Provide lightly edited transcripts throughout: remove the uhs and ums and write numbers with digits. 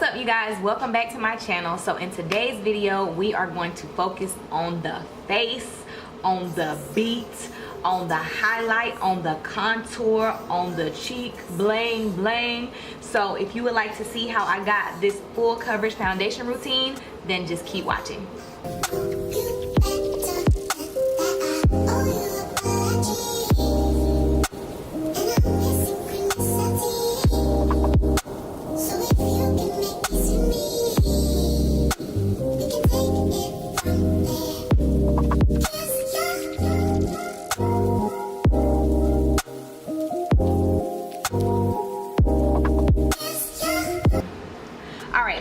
What's up, you guys? Welcome back to my channel. So in today's video we are going to focus on the face, on the beat, on the highlight, on the contour, on the cheek bling bling. So if you would like to see how I got this full coverage foundation routine, then just keep watching.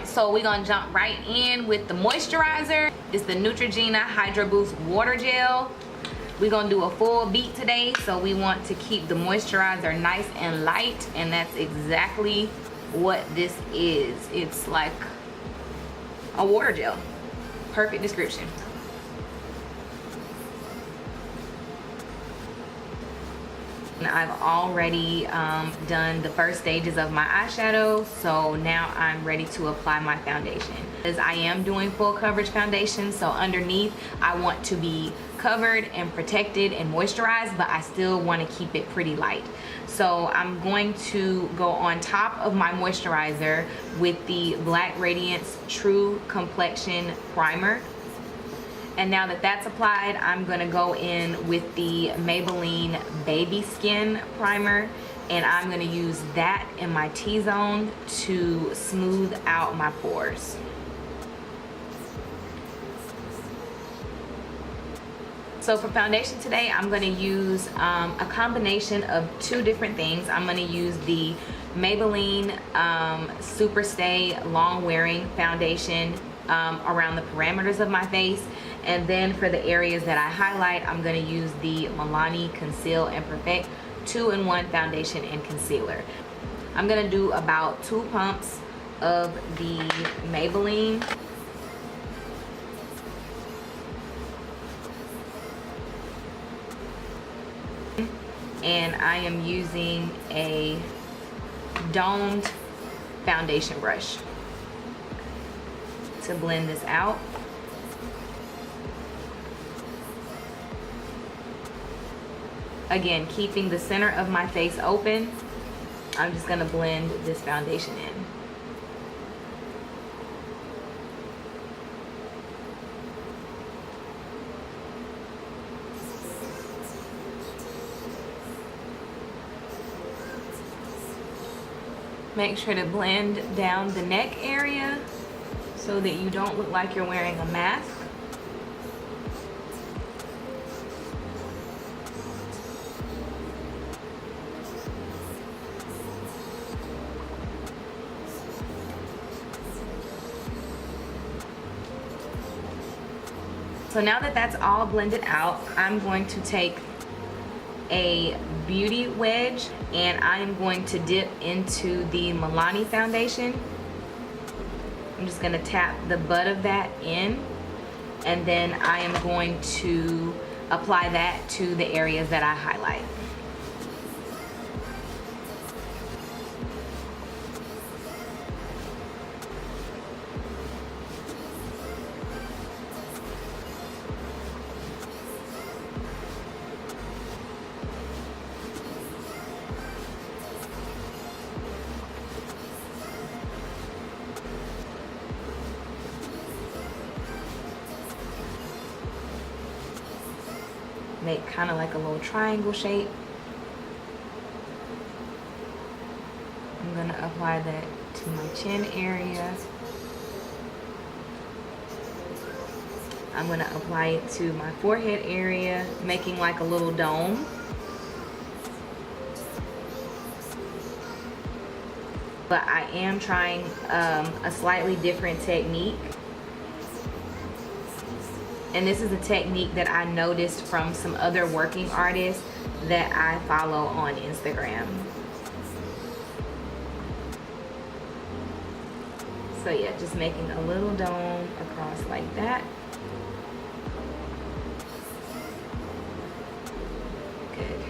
So we're gonna jump right in with the moisturizer. It's the Neutrogena Hydro Boost Water Gel. We're gonna do a full beat today, so we want to keep the moisturizer nice and light, and that's exactly what this is. It's like a water gel. Perfect description. And I've already done the first stages of my eyeshadow, so now I'm ready to apply my foundation. As I am doing full coverage foundation, so underneath I want to be covered and protected and moisturized, but I still want to keep it pretty light. So I'm going to go on top of my moisturizer with the Black Radiance True Complexion Primer. And now that that's applied, I'm gonna go in with the Maybelline Baby Skin Primer, and I'm gonna use that in my T-zone to smooth out my pores. So for foundation today, I'm gonna use a combination of two different things. I'm gonna use the Maybelline Super Stay Long Wearing Foundation around the parameters of my face. And then for the areas that I highlight, I'm going to use the Milani Conceal and Perfect 2-in-1 foundation and concealer. I'm going to do about 2 pumps of the Maybelline. And I am using a domed foundation brush to blend this out. Again, keeping the center of my face open, I'm just gonna blend this foundation in. Make sure to blend down the neck area so that you don't look like you're wearing a mask. So now that that's all blended out, I'm going to take a beauty wedge and I'm going to dip into the Milani foundation. I'm just going to tap the butt of that in, and then I am going to apply that to the areas that I highlight. Make kind of like a little triangle shape. I'm going to apply that to my chin area. I'm going to apply it to my forehead area, making like a little dome. But I am trying a slightly different technique. And this is a technique that I noticed from some other working artists that I follow on Instagram. So yeah, just making a little dome across like that. Good.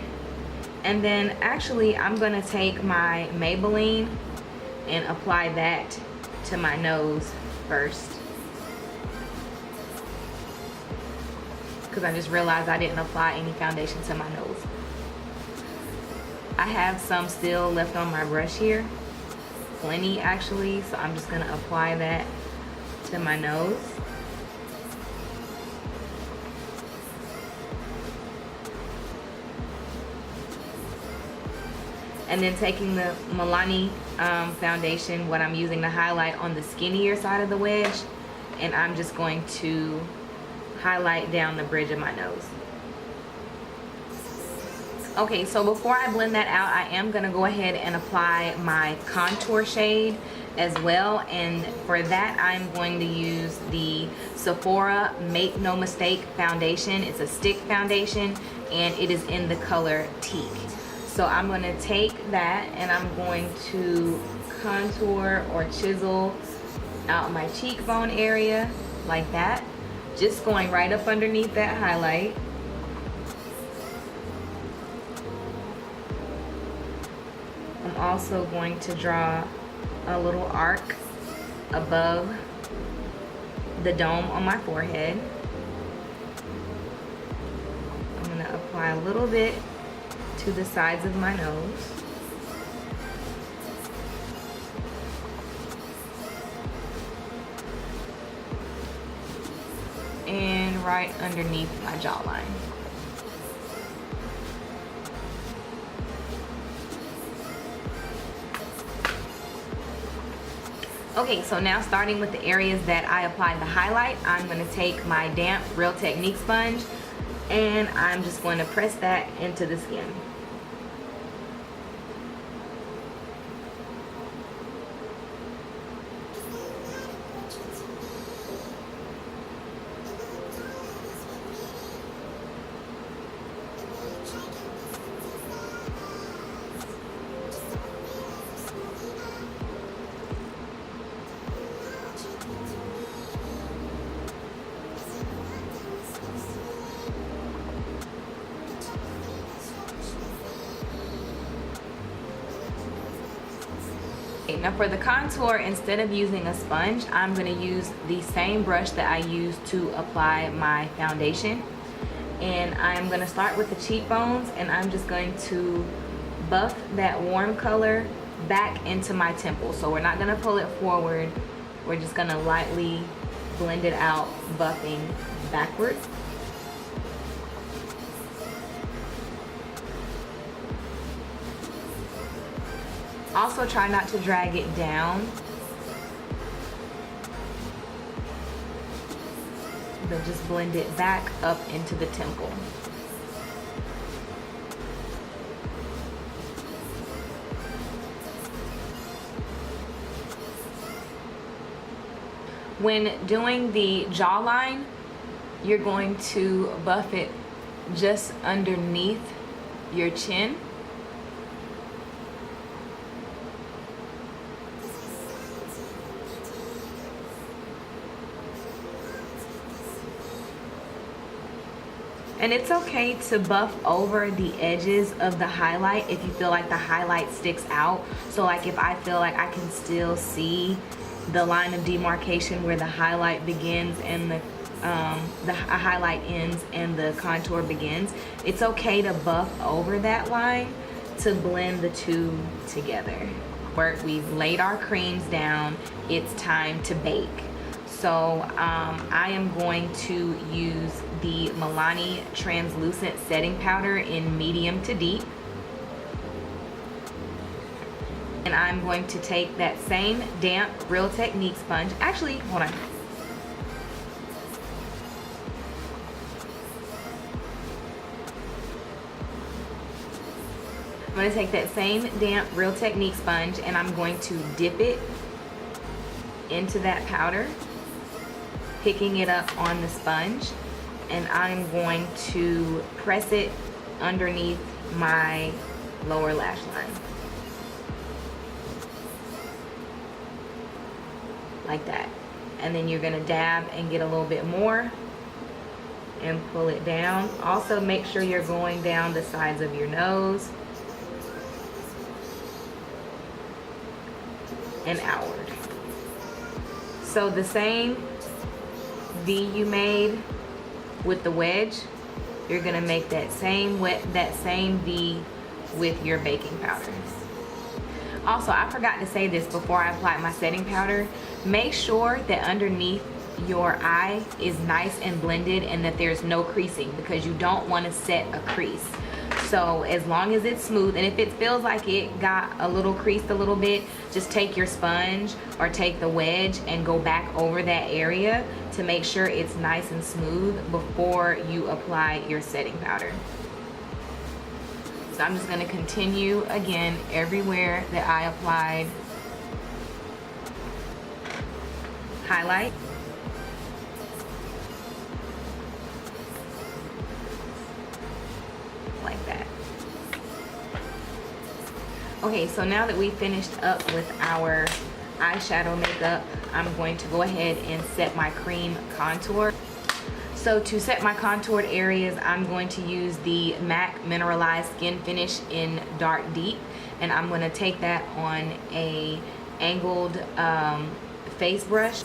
And then actually I'm gonna take my Maybelline and apply that to my nose first, because I just realized I didn't apply any foundation to my nose. I have some still left on my brush here, plenty actually, so I'm just gonna apply that to my nose. And then taking the Milani foundation, what I'm using to highlight on the skinnier side of the wedge, and I'm just going to highlight down the bridge of my nose. Okay, so before I blend that out, I am gonna go ahead and apply my contour shade as well. And for that, I'm going to use the Sephora Make No Mistake foundation. It's a stick foundation, and it is in the color Teak. So I'm going to take that and I'm going to contour or chisel out my cheekbone area like that. Just going right up underneath that highlight. I'm also going to draw a little arc above the dome on my forehead. I'm going to apply a little bit to the sides of my nose. And right underneath my jawline. Okay, so now starting with the areas that I applied the highlight, I'm going to take my damp Real Technique sponge and I'm just going to press that into the skin. Now for the contour, instead of using a sponge, I'm going to use the same brush that I used to apply my foundation. And I'm going to start with the cheekbones, and I'm just going to buff that warm color back into my temple. So we're not going to pull it forward. We're just going to lightly blend it out, buffing backwards. Also try not to drag it down, but just blend it back up into the temple. When doing the jawline, you're going to buff it just underneath your chin. And it's okay to buff over the edges of the highlight if you feel like the highlight sticks out. So like if I feel like I can still see the line of demarcation where the highlight begins and the highlight ends and the contour begins, it's okay to buff over that line to blend the two together. We've laid our creams down, it's time to bake. So I am going to use the Milani translucent setting powder in medium to deep. And I'm going to take that same damp Real Technique sponge. Actually, hold on. I'm going to take that same damp Real Technique sponge and I'm going to dip it into that powder, picking it up on the sponge, and I'm going to press it underneath my lower lash line. Like that. And then you're gonna dab and get a little bit more and pull it down. Also make sure you're going down the sides of your nose and outward. So the same V you made with the wedge, you're gonna make that same V with your baking powder. Also, I forgot to say this before I applied my setting powder. Make sure that underneath your eye is nice and blended and that there's no creasing, because you don't want to set a crease. So as long as it's smooth, and if it feels like it got a little creased a little bit, just take your sponge or take the wedge and go back over that area to make sure it's nice and smooth before you apply your setting powder. So I'm just going to continue again everywhere that I applied highlight. Like that. Okay, so now that we finished up with our eyeshadow makeup, I'm going to go ahead and set my cream contour. So to set my contoured areas, I'm going to use the MAC Mineralized Skin Finish in Dark Deep, and I'm going to take that on a angled face brush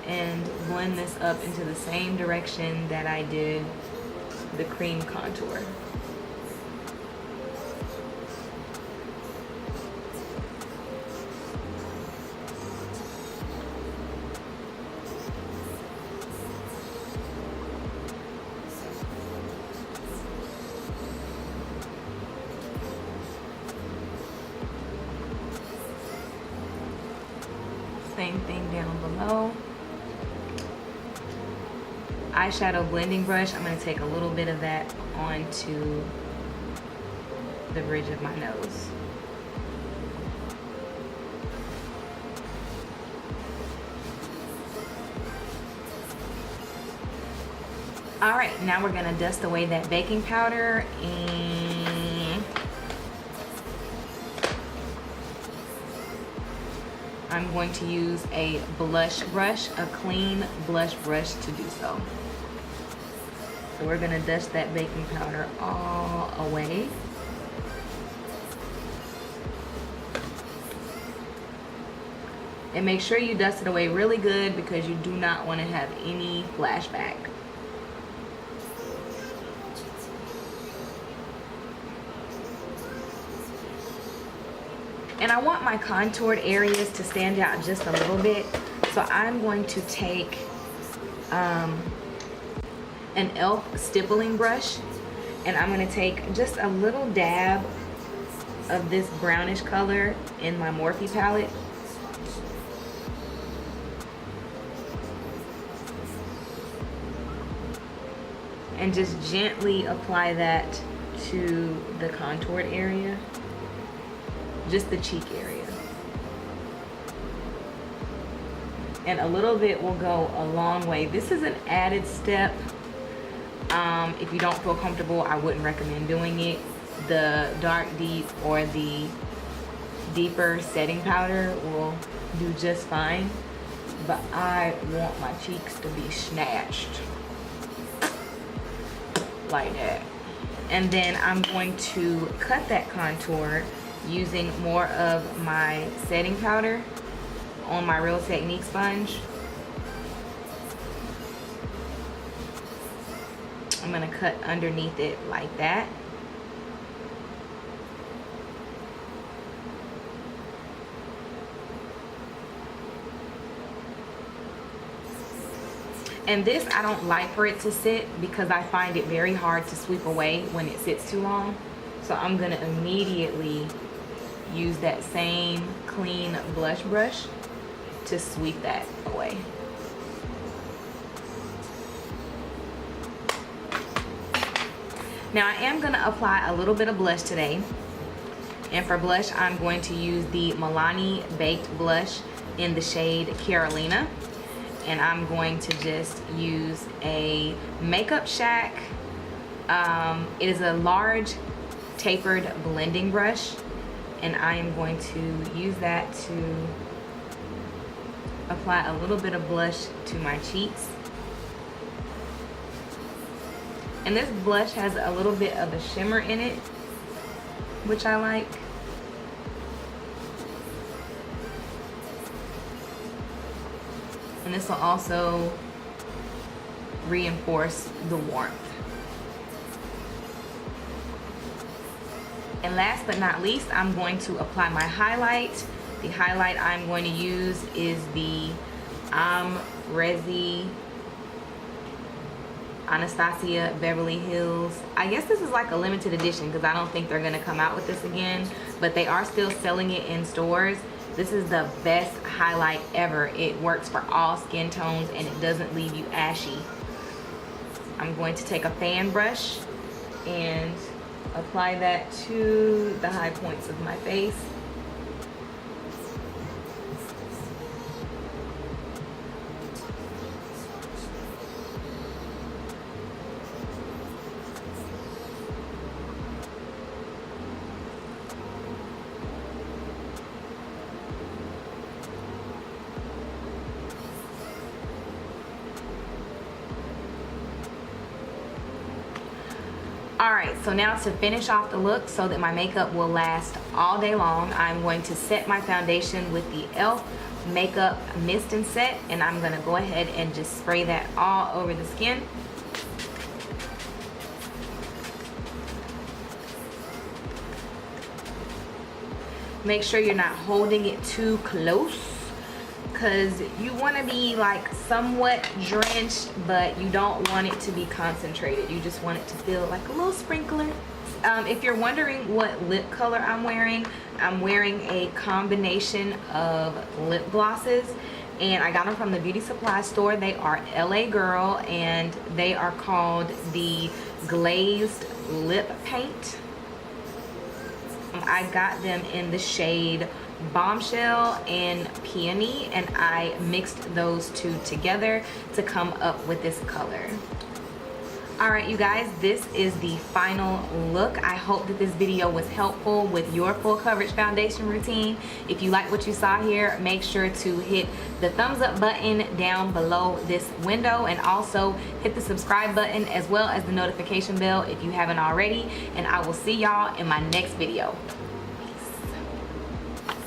and blend this up into the same direction that I did the cream contour. Same thing down below. Eyeshadow blending brush, I'm going to take a little bit of that onto the bridge of my nose. Alright, now we're going to dust away that baking powder, and I'm going to use a blush brush, a clean blush brush to do so. So we're going to dust that baking powder all away. And make sure you dust it away really good, because you do not want to have any flashback. And I want my contoured areas to stand out just a little bit. So I'm going to take an e.l.f. stippling brush, and I'm going to take just a little dab of this brownish color in my Morphe palette. And just gently apply that to the contoured area. Just the cheek area. And a little bit will go a long way. This is an added step. If you don't feel comfortable, I wouldn't recommend doing it. The dark deep or the deeper setting powder will do just fine. But I want my cheeks to be snatched. Like that. And then I'm going to cut that contour using more of my setting powder on my Real Technique sponge. I'm going to cut underneath it like that. And this, I don't like for it to sit, because I find it very hard to sweep away when it sits too long. So I'm going to immediately use that same clean blush brush to sweep that away. Now I am going to apply a little bit of blush today. And for blush, I'm going to use the Milani Baked Blush in the shade Carolina. And I'm going to just use a Makeup Shack. It is a large tapered blending brush. And I am going to use that to apply a little bit of blush to my cheeks. And this blush has a little bit of a shimmer in it, which I like. And this will also reinforce the warmth. And last but not least, I'm going to apply my highlight. The highlight I'm going to use is the Resi Anastasia Beverly Hills. I guess this is like a limited edition because I don't think they're gonna come out with this again, but they are still selling it in stores. This is the best highlight ever. It works for all skin tones and it doesn't leave you ashy. I'm going to take a fan brush and apply that to the high points of my face. Alright, so now to finish off the look so that my makeup will last all day long, I'm going to set my foundation with the e.l.f. Makeup Mist and Set, and I'm going to go ahead and just spray that all over the skin. Make sure you're not holding it too close, because you want to be like somewhat drenched, but you don't want it to be concentrated. You just want it to feel like a little sprinkler. If you're wondering what lip color I'm wearing a combination of lip glosses, and I got them from the beauty supply store. They are LA Girl, and they are called the Glazed Lip Paint. I got them in the shade Bombshell and Peony, and I mixed those two together to come up with this color. Alright you guys, this is the final look. I hope that this video was helpful with your full coverage foundation routine. If you like what you saw here, make sure to hit the thumbs up button down below this window, and also hit the subscribe button as well as the notification bell if you haven't already, and I will see y'all in my next video.